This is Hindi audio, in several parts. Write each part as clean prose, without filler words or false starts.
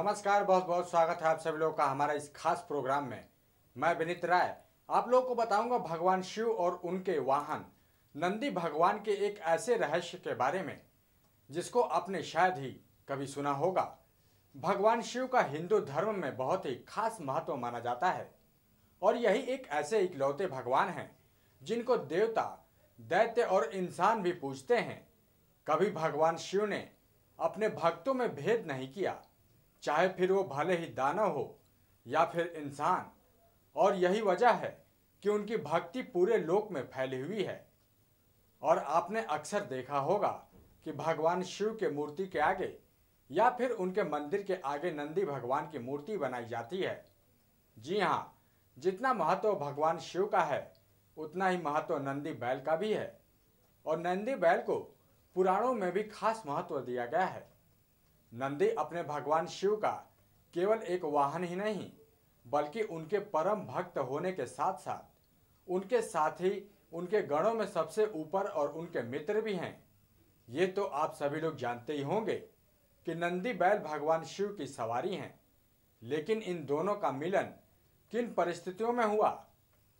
नमस्कार, बहुत बहुत स्वागत है आप सभी लोगों का हमारा इस खास प्रोग्राम में। मैं विनीत राय आप लोगों को बताऊंगा भगवान शिव और उनके वाहन नंदी भगवान के एक ऐसे रहस्य के बारे में जिसको आपने शायद ही कभी सुना होगा। भगवान शिव का हिंदू धर्म में बहुत ही खास महत्व माना जाता है और यही एक ऐसे इकलौते भगवान हैं जिनको देवता, दैत्य और इंसान भी पूजते हैं। कभी भगवान शिव ने अपने भक्तों में भेद नहीं किया, चाहे फिर वो भले ही दानव हो या फिर इंसान, और यही वजह है कि उनकी भक्ति पूरे लोक में फैली हुई है। और आपने अक्सर देखा होगा कि भगवान शिव के मूर्ति के आगे या फिर उनके मंदिर के आगे नंदी भगवान की मूर्ति बनाई जाती है। जी हाँ, जितना महत्व भगवान शिव का है उतना ही महत्व नंदी बैल का भी है और नंदी बैल को पुराणों में भी खास महत्व दिया गया है। नंदी अपने भगवान शिव का केवल एक वाहन ही नहीं बल्कि उनके परम भक्त होने के साथ ही उनके गणों में सबसे ऊपर और उनके मित्र भी हैं। ये तो आप सभी लोग जानते ही होंगे कि नंदी बैल भगवान शिव की सवारी हैं, लेकिन इन दोनों का मिलन किन परिस्थितियों में हुआ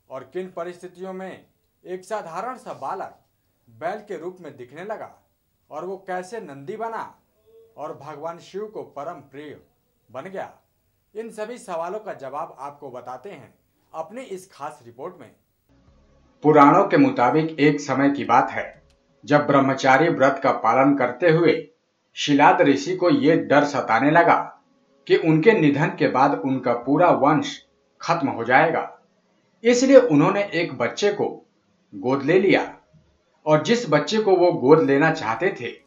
और किन परिस्थितियों में एक साधारण सा बालक बैल के रूप में दिखने लगा और वो कैसे नंदी बना और भगवान शिव को परम प्रिय बन गया, इन सभी सवालों का जवाब आपको बताते हैं अपनी इस खास रिपोर्ट में। पुराणों के मुताबिक एक समय की बात है जब ब्रह्मचारी व्रत का पालन करते हुए शिलाद ऋषि को ये डर सताने लगा कि उनके निधन के बाद उनका पूरा वंश खत्म हो जाएगा। इसलिए उन्होंने एक बच्चे को गोद ले लिया और जिस बच्चे को वो गोद लेना चाहते थे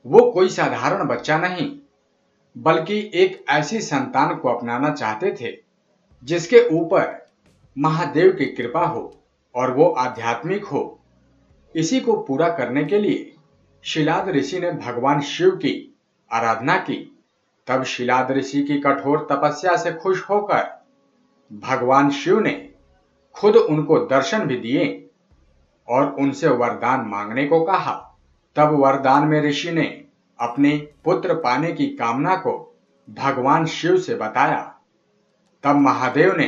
वो कोई साधारण बच्चा नहीं बल्कि एक ऐसी संतान को अपनाना चाहते थे जिसके ऊपर महादेव की कृपा हो और वो आध्यात्मिक हो। इसी को पूरा करने के लिए शिलाद ऋषि ने भगवान शिव की आराधना की। तब शिलाद ऋषि की कठोर तपस्या से खुश होकर भगवान शिव ने खुद उनको दर्शन भी दिए और उनसे वरदान मांगने को कहा। तब वरदान में ऋषि ने अपने पुत्र पाने की कामना को भगवान शिव से बताया। तब महादेव ने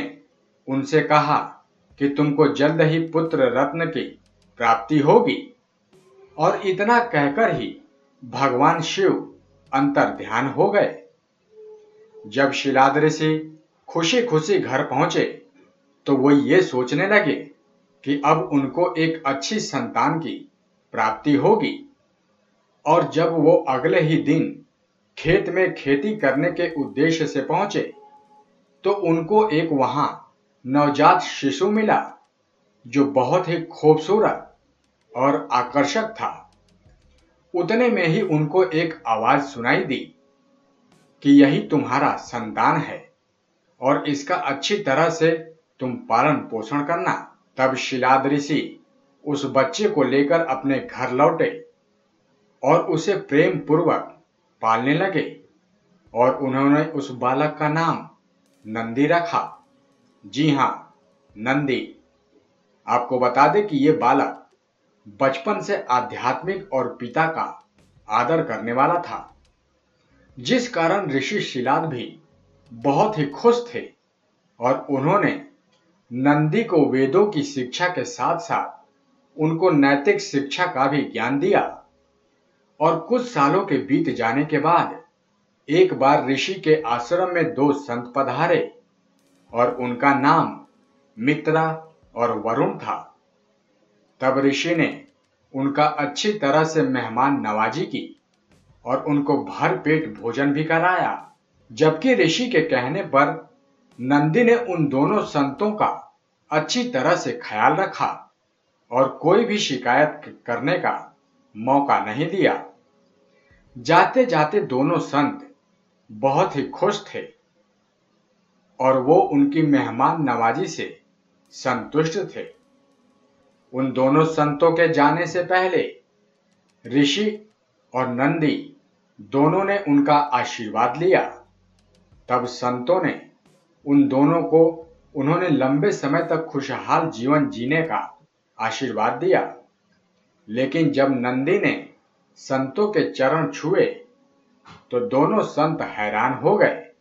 उनसे कहा कि तुमको जल्द ही पुत्र रत्न की प्राप्ति होगी और इतना कहकर ही भगवान शिव अंतर ध्यान हो गए। जब शिलाद ऋषि खुशी खुशी घर पहुंचे तो वो ये सोचने लगे कि अब उनको एक अच्छी संतान की प्राप्ति होगी। और जब वो अगले ही दिन खेत में खेती करने के उद्देश्य से पहुंचे तो उनको एक वहां नवजात शिशु मिला जो बहुत ही खूबसूरत और आकर्षक था। उतने में ही उनको एक आवाज सुनाई दी कि यही तुम्हारा संतान है और इसका अच्छी तरह से तुम पालन पोषण करना। तब शिलाद ऋषि उस बच्चे को लेकर अपने घर लौटे और उसे प्रेम पूर्वक पालने लगे और उन्होंने उस बालक का नाम नंदी रखा। जी हाँ, नंदी। आपको बता दें कि ये बालक बचपन से आध्यात्मिक और पिता का आदर करने वाला था, जिस कारण ऋषि शिलाद भी बहुत ही खुश थे और उन्होंने नंदी को वेदों की शिक्षा के साथ साथ उनको नैतिक शिक्षा का भी ज्ञान दिया। और कुछ सालों के बीत जाने के बाद एक बार ऋषि के आश्रम में दो संत पधारे और उनका नाम मित्रा और वरुण था। तब ऋषि ने उनका अच्छी तरह से मेहमान नवाजी की और उनको भर पेट भोजन भी कराया। जबकि ऋषि के कहने पर नंदी ने उन दोनों संतों का अच्छी तरह से ख्याल रखा और कोई भी शिकायत करने का मौका नहीं दिया। जाते जाते दोनों संत बहुत ही खुश थे और वो उनकी मेहमान नवाजी से संतुष्ट थे। उन दोनों संतों के जाने से पहले ऋषि और नंदी दोनों ने उनका आशीर्वाद लिया। तब संतों ने उन दोनों को उन्होंने लंबे समय तक खुशहाल जीवन जीने का आशीर्वाद दिया। लेकिन जब नंदी ने संतों के चरण छुए तो दोनों संत हैरान हो गए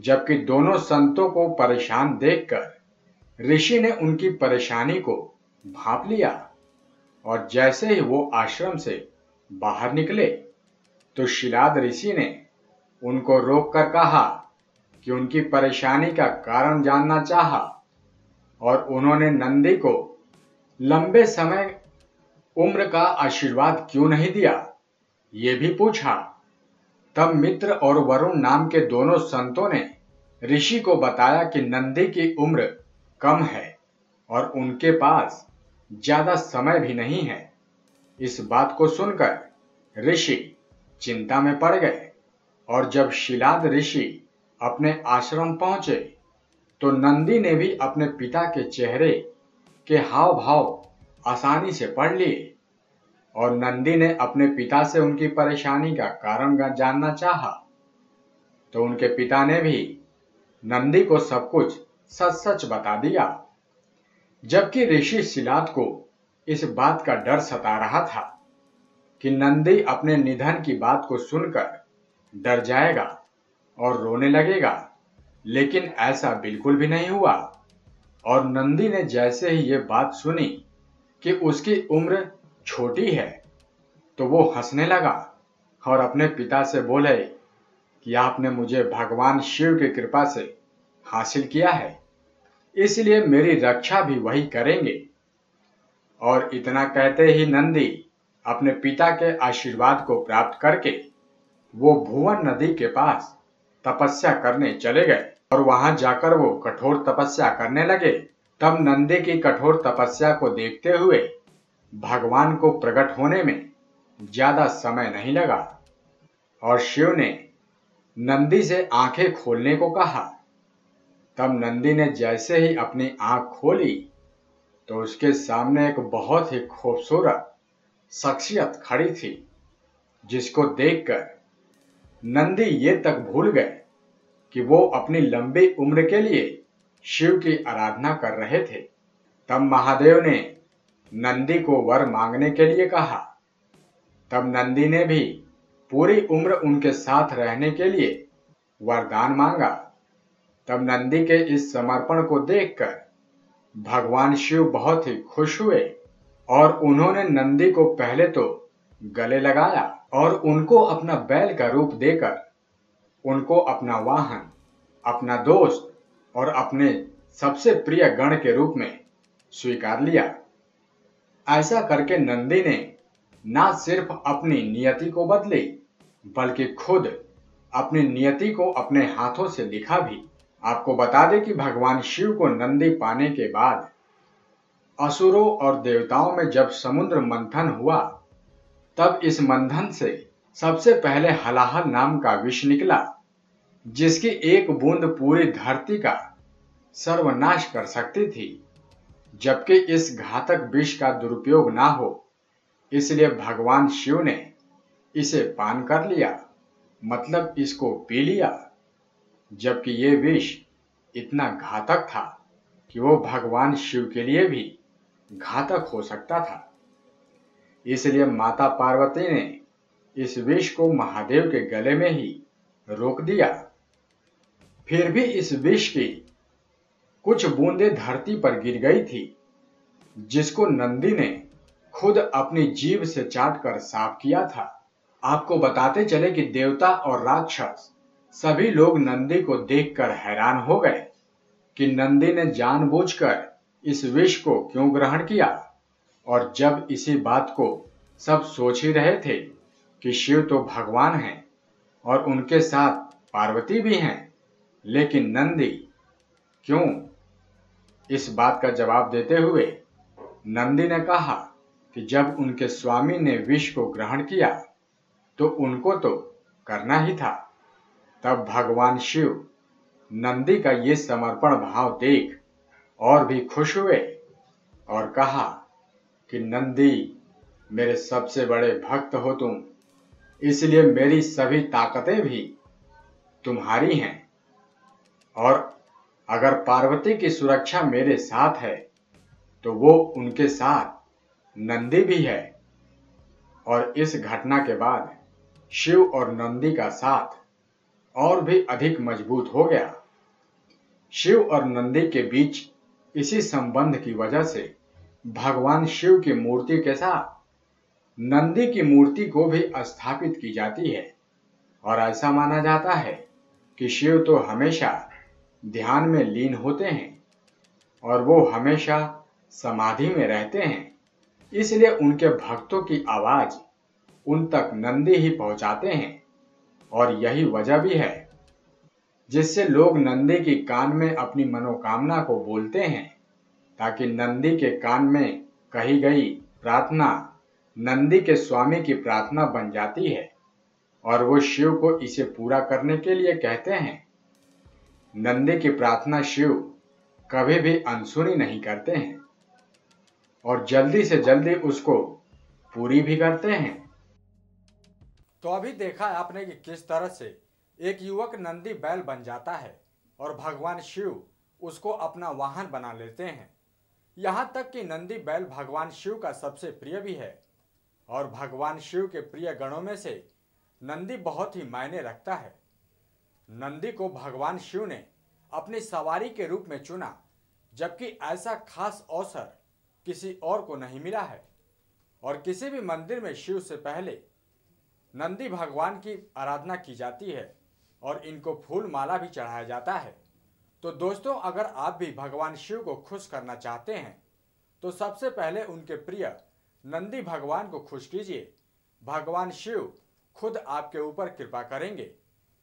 जबकि दोनों संतों को परेशान देखकर ऋषि ने उनकी परेशानी को भांप लिया और जैसे ही वो आश्रम से बाहर निकले तो शिलाद ऋषि ने उनको रोककर कहा कि उनकी परेशानी का कारण जानना चाहा और उन्होंने नंदी को लंबे समय उम्र का आशीर्वाद क्यों नहीं दिया, ये भी पूछा। तब मित्र और वरुण नाम के दोनों संतों ने ऋषि को बताया कि नंदी की उम्र कम है और उनके पास ज्यादा समय भी नहीं है। इस बात को सुनकर ऋषि चिंता में पड़ गए और जब शिलाद ऋषि अपने आश्रम पहुंचे तो नंदी ने भी अपने पिता के चेहरे के हाव भाव आसानी से पढ़ लिए और नंदी ने अपने पिता से उनकी परेशानी का कारण जानना चाहा। तो उनके पिता ने भी नंदी को सब कुछ सच सच बता दिया। जबकि ऋषि शिलाद को इस बात का डर सता रहा था कि नंदी अपने निधन की बात को सुनकर डर जाएगा और रोने लगेगा, लेकिन ऐसा बिल्कुल भी नहीं हुआ। और नंदी ने जैसे ही ये बात सुनी कि उसकी उम्र छोटी है तो वो हंसने लगा और अपने पिता से बोले कि आपने मुझे भगवान शिव की कृपा से हासिल किया है, इसलिए मेरी रक्षा भी वही करेंगे। और इतना कहते ही नंदी अपने पिता के आशीर्वाद को प्राप्त करके वो भुवन नदी के पास तपस्या करने चले गए और वहां जाकर वो कठोर तपस्या करने लगे। तब नंदी की कठोर तपस्या को देखते हुए भगवान को प्रकट होने में ज्यादा समय नहीं लगा और शिव ने नंदी से आंखें खोलने को कहा। तब नंदी ने जैसे ही अपनी आंख खोली तो उसके सामने एक बहुत ही खूबसूरत शख्सियत खड़ी थी, जिसको देखकर नंदी ये तक भूल गए कि वो अपनी लंबी उम्र के लिए शिव की आराधना कर रहे थे। तब महादेव ने नंदी को वर मांगने के लिए कहा। तब नंदी ने भी पूरी उम्र उनके साथ रहने के लिए वरदान मांगा। तब नंदी के इस समर्पण को देखकर भगवान शिव बहुत ही खुश हुए और उन्होंने नंदी को पहले तो गले लगाया और उनको अपना बैल का रूप देकर उनको अपना वाहन, अपना दोस्त और अपने सबसे प्रिय गण के रूप में स्वीकार लिया। ऐसा करके नंदी ने न सिर्फ अपनी नियति को बदली बल्कि खुद अपनी नियति को अपने हाथों से लिखा भी। आपको बता दें कि भगवान शिव को नंदी पाने के बाद असुरों और देवताओं में जब समुद्र मंथन हुआ तब इस मंथन से सबसे पहले हलाहल नाम का विष निकला, जिसकी एक बूंद पूरी धरती का सर्वनाश कर सकती थी। जबकि इस घातक विष का दुरुपयोग ना हो इसलिए भगवान शिव ने इसे पान कर लिया, मतलब इसको पी लिया। जबकि ये विष इतना घातक था कि वो भगवान शिव के लिए भी घातक हो सकता था। इसलिए माता पार्वती ने इस विष को महादेव के गले में ही रोक दिया। फिर भी इस विष की कुछ बूंदें धरती पर गिर गई थी, जिसको नंदी ने खुद अपनी जीभ से चाटकर साफ किया था। आपको बताते चले कि देवता और राक्षस सभी लोग नंदी को देखकर हैरान हो गए कि नंदी ने जानबूझकर इस विष को क्यों ग्रहण किया। और जब इसी बात को सब सोच ही रहे थे कि शिव तो भगवान हैं और उनके साथ पार्वती भी हैं, लेकिन नंदी क्यों? इस बात का जवाब देते हुए नंदी ने कहा कि जब उनके स्वामी ने विष को ग्रहण किया तो उनको तो करना ही था। तब भगवान शिव नंदी का ये समर्पण भाव देख और भी खुश हुए और कहा कि नंदी, मेरे सबसे बड़े भक्त हो तुम, इसलिए मेरी सभी ताकतें भी तुम्हारी हैं और अगर पार्वती की सुरक्षा मेरे साथ है तो वो उनके साथ नंदी भी है। और इस घटना के बाद शिव और नंदी का साथ और भी अधिक मजबूत हो गया। शिव और नंदी के बीच इसी संबंध की वजह से भगवान शिव की मूर्ति के साथ नंदी की मूर्ति को भी स्थापित की जाती है और ऐसा माना जाता है कि शिव तो हमेशा ध्यान में लीन होते हैं और वो हमेशा समाधि में रहते हैं, इसलिए उनके भक्तों की आवाज उन तक नंदी ही पहुंचाते हैं। और यही वजह भी है जिससे लोग नंदी की कान में अपनी मनोकामना को बोलते हैं, ताकि नंदी के कान में कही गई प्रार्थना नंदी के स्वामी की प्रार्थना बन जाती है और वो शिव को इसे पूरा करने के लिए कहते हैं। नंदी की प्रार्थना शिव कभी भी अनसुनी नहीं करते हैं और जल्दी से जल्दी उसको पूरी भी करते हैं। तो अभी देखा आपने कि किस तरह से एक युवक नंदी बैल बन जाता है और भगवान शिव उसको अपना वाहन बना लेते हैं। यहाँ तक कि नंदी बैल भगवान शिव का सबसे प्रिय भी है और भगवान शिव के प्रिय गणों में से नंदी बहुत ही मायने रखता है। नंदी को भगवान शिव ने अपनी सवारी के रूप में चुना, जबकि ऐसा खास अवसर किसी और को नहीं मिला है। और किसी भी मंदिर में शिव से पहले नंदी भगवान की आराधना की जाती है और इनको फूल माला भी चढ़ाया जाता है। तो दोस्तों, अगर आप भी भगवान शिव को खुश करना चाहते हैं तो सबसे पहले उनके प्रिय नंदी भगवान को खुश कीजिए। भगवान शिव खुद आपके ऊपर कृपा करेंगे।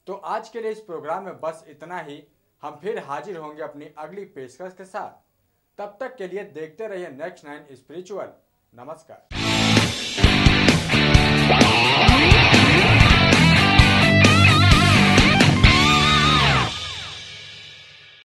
तो आज के लिए इस प्रोग्राम में बस इतना ही। हम फिर हाजिर होंगे अपनी अगली पेशकश के साथ। तब तक के लिए देखते रहिए नेक्स्ट 9 स्पिरिचुअल। नमस्कार।